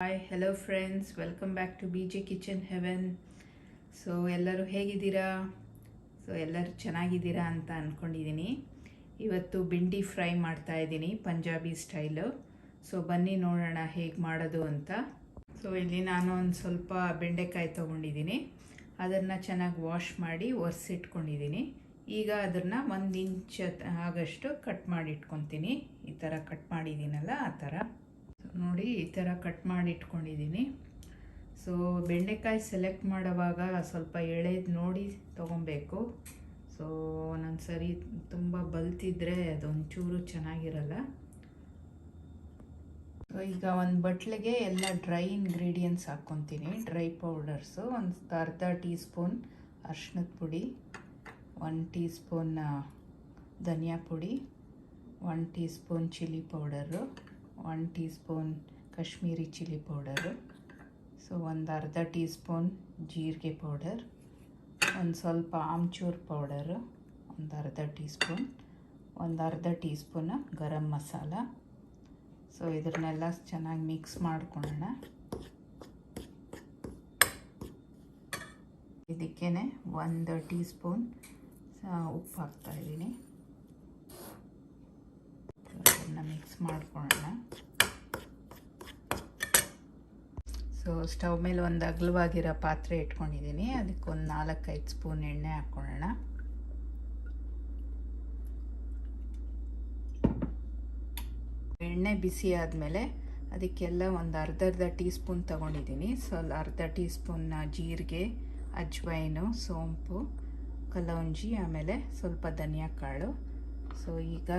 Hi hello friends, welcome back to B J kitchen heaven. So ಎಲ್ಲರೂ ಹೇಗಿದ್ದೀರಾ? So ಎಲ್ಲರೂ ಚೆನ್ನಾಗಿದ್ದೀರಾ ಅಂತ ಅಂದ್ಕೊಂಡಿದ್ದೀನಿ. ಇವತ್ತು ಬೆಂಡಿ ಫ್ರೈ ಮಾಡ್ತಾ ಇದ್ದೀನಿ ಪಂಜಾಬಿ ಸ್ಟೈಲು. ಸೊ ಬನ್ನಿ ನೋಡೋಣ ಹೇಗೆ ಮಾಡೋದು ಅಂತ. ಸೊ ಇಲ್ಲಿ ನಾನು ಒಂದು ಸ್ವಲ್ಪ ಬೆಂಡೆಕಾಯಿ ತೊಗೊಂಡಿದ್ದೀನಿ. ಅದನ್ನು ಚೆನ್ನಾಗಿ ವಾಶ್ ಮಾಡಿ ಒರೆಸಿಟ್ಕೊಂಡಿದ್ದೀನಿ. ಈಗ ಅದನ್ನು 1 ಇಂಚ್ ಆಗಷ್ಟು ಕಟ್ ಮಾಡಿ ಇಟ್ಕೊತೀನಿ. ಈ ಥರ ಕಟ್ ಮಾಡಿದ್ದೀನಲ್ಲ ಆ ಥರ ನೋಡಿ, ಈ ಥರ ಕಟ್ ಮಾಡಿ ಇಟ್ಕೊಂಡಿದ್ದೀನಿ. ಸೊ ಬೆಂಡೆಕಾಯಿ ಸೆಲೆಕ್ಟ್ ಮಾಡುವಾಗ ಸ್ವಲ್ಪ ಎಳೆದು ನೋಡಿ ತೊಗೊಬೇಕು. ಸೊ ಒಂದೊಂದು ಸರಿ ತುಂಬ ಬಲ್ತಿದ್ರೆ ಅದೊಂಚೂರು ಚೆನ್ನಾಗಿರಲ್ಲ. ಸೊ ಈಗ ಒಂದು ಬಟ್ಲಿಗೆ ಎಲ್ಲ ಡ್ರೈ ಇಂಗ್ರೀಡಿಯೆಂಟ್ಸ್ ಹಾಕ್ಕೊತೀನಿ. ಡ್ರೈ ಪೌಡರ್ಸು ಒಂದು ಅರ್ಧ ಟೀ ಸ್ಪೂನ್ ಅರಿಶಿಣದ ಪುಡಿ, 1 ಟೀ ಸ್ಪೂನ್ ಧನಿಯಾ ಪುಡಿ, 1 tea spoon chilli powder, 1 tea spoon Kashmiri chilli powder, so ಒಂದು ಅರ್ಧ ಟೀ ಸ್ಪೂನ್ ಜೀರಿಗೆ ಪೌಡರ್, ಒಂದು ಸ್ವಲ್ಪ ಆಮ್ಚೂರ್ ಪೌಡರು, ಒಂದು ಅರ್ಧ ಟೀ ಸ್ಪೂನ್, ಒಂದು ಅರ್ಧ tea spoon garam masala. So ಇದನ್ನೆಲ್ಲ ಚೆನ್ನಾಗಿ ಮಿಕ್ಸ್ ಮಾಡ್ಕೊಳ್ಳೋಣ. ಇದಕ್ಕೇ 1 ಟೀ ಸ್ಪೂನ್ ಉಪ್ಪು ಹಾಕ್ತಾಯಿದ್ದೀನಿ. ಅದನ್ನು ಮಿಕ್ಸ್ ಮಾಡ್ಕೊಳ್ಳೋಣ. ಸೊ ಸ್ಟವ್ ಮೇಲೆ ಒಂದು ಅಗಲವಾಗಿರೋ ಪಾತ್ರೆ ಇಟ್ಕೊಂಡಿದ್ದೀನಿ. ಅದಕ್ಕೊಂದು 4-5 ಸ್ಪೂನ್ ಎಣ್ಣೆ ಹಾಕ್ಕೊಳ್ಳೋಣ. ಎಣ್ಣೆ ಬಿಸಿ ಆದಮೇಲೆ ಅದಕ್ಕೆಲ್ಲ ಒಂದು ಅರ್ಧ ಟೀ ಸ್ಪೂನ್ ತೊಗೊಂಡಿದ್ದೀನಿ. ಅರ್ಧ ಟೀ ಸ್ಪೂನ್ ಜೀರಿಗೆ, ಅಜ್ವೈನು, ಸೋಂಪು, ಕಲೌಂಜಿ, ಆಮೇಲೆ ಸ್ವಲ್ಪ ಧನಿಯಾ ಕಾಳು. ಸೊ ಈಗ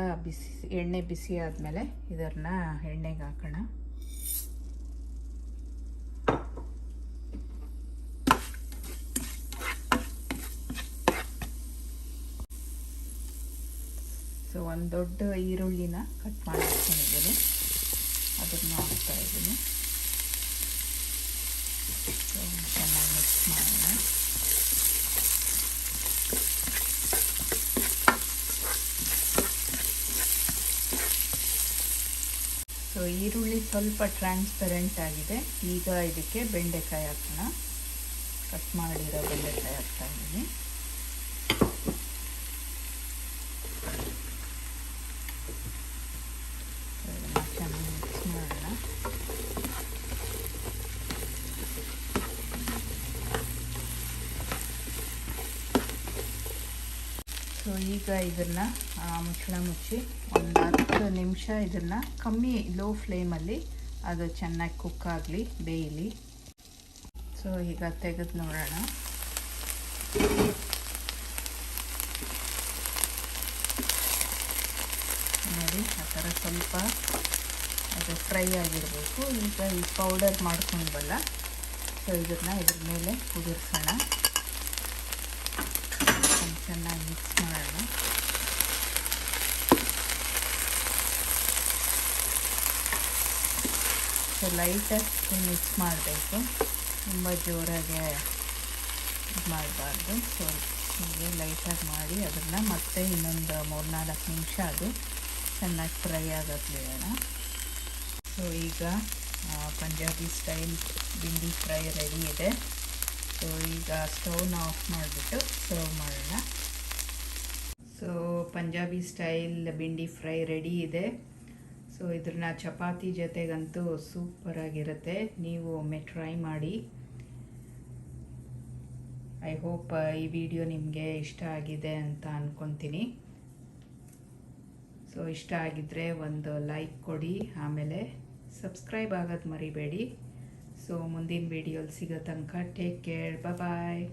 ಎಣ್ಣೆ ಬಿಸಿ ಆದಮೇಲೆ ಇದನ್ನು ಎಣ್ಣೆಗೆ ಹಾಕೋಣ. ಸೊ ಒಂದು ದೊಡ್ಡ ಈರುಳ್ಳಿನ ಕಟ್ ಮಾಡಿ ಇಟ್ಕೊಂಡಿದ್ದೀನಿ, ಅದನ್ನು ಹಾಕ್ತಾ ಇದ್ದೀನಿ. ಸೊ ಚೆನ್ನಾಗಿ ಮಿಕ್ಸ್ ಮಾಡೋಣ. ಸೊ ಈರುಳ್ಳಿ ಸ್ವಲ್ಪ ಟ್ರಾನ್ಸ್ಪರೆಂಟ್ ಆಗಿದೆ. ಈಗ ಇದಕ್ಕೆ ಬೆಂಡೆಕಾಯಿ ಹಾಕೋಣ. ಕಟ್ ಮಾಡಿರೋ ಬೆಂಡೆಕಾಯಿ ಹಾಕ್ತಾ ಇದ್ದೀನಿ. ಚೆನ್ನಾಗಿ ಮಿಕ್ಸ್ ಮಾಡೋಣ. ಸೊ ಈಗ ಇದನ್ನು ಮುಚ್ಚಳ ಮುಚ್ಚಿ ಒಂದು 10 ನಿಮಿಷ ಇದನ್ನು ಕಮ್ಮಿ ಲೋ ಫ್ಲೇಮಲ್ಲಿ ಅದು ಚೆನ್ನಾಗಿ ಕುಕ್ ಆಗಲಿ, ಬೇಯಲಿ. ಸೊ ಈಗ ತೆಗೆದು ನೋಡೋಣ. ನೋಡಿ, ಆ ಥರ ಸ್ವಲ್ಪ ಅದು ಫ್ರೈ ಆಗಿರಬೇಕು. ಈಗ ಈ ಪೌಡರ್ ಮಾಡ್ಕೊಂಡ್ವಲ್ಲ, ಸೊ ಇದನ್ನು ಇದ್ರ ಮೇಲೆ ಕುದಿರ್ಸೋಣ. ಚೆನ್ನಾಗಿ ಮಿಕ್ಸ್ ಮಾಡೋಣ. ಸೊ ಲೈಟಾಗಿ ಮಿಕ್ಸ್ ಮಾಡಬೇಕು, ತುಂಬ ಜೋರಾಗಿ ಇದು ಮಾಡಬಾರ್ದು. ಸೊ ಹೀಗೆ ಲೈಟಾಗಿ ಮಾಡಿ ಅದನ್ನು ಮತ್ತೆ ಇನ್ನೊಂದು 3-4 ನಿಮಿಷ ಅದು ಚೆನ್ನಾಗಿ ಫ್ರೈ ಆಗೋಕ್ಕೆ ಬಿಡೋಣ. ಸೊ ಈಗ ಪಂಜಾಬಿ ಸ್ಟೈಲ್ ಬೆಂಡಿ ಫ್ರೈ ರೆಡಿ ಇದೆ. ಸೊ ಈಗ ಸ್ಟವ್ನ ಆಫ್ ಮಾಡಿಬಿಟ್ಟು ಸರ್ವ್ ಮಾಡೋಣ. ಸೊ ಪಂಜಾಬಿ ಸ್ಟೈಲ್ ಬೆಂಡಿ ಫ್ರೈ ರೆಡಿ ಇದೆ. ಸೊ ಇದನ್ನ ಚಪಾತಿ ಜೊತೆಗಂತೂ ಸೂಪರಾಗಿರುತ್ತೆ. ನೀವು ಒಮ್ಮೆ ಟ್ರೈ ಮಾಡಿ. ಐ ಹೋಪ್ ಈ ವಿಡಿಯೋ ನಿಮಗೆ ಇಷ್ಟ ಆಗಿದೆ ಅಂತ ಅಂದ್ಕೊತೀನಿ. ಸೊ ಇಷ್ಟ ಆಗಿದ್ದರೆ ಒಂದು ಲೈಕ್ ಕೊಡಿ, ಆಮೇಲೆ ಸಬ್ಸ್ಕ್ರೈಬ್ ಆಗೋದು ಮರಿಬೇಡಿ. ಸೊ ಮುಂದಿನ ವಿಡಿಯೋಲಿ ಸಿಗೋ ತನಕ ಟೇಕ್ ಕೇರ್, ಬಾಯ್.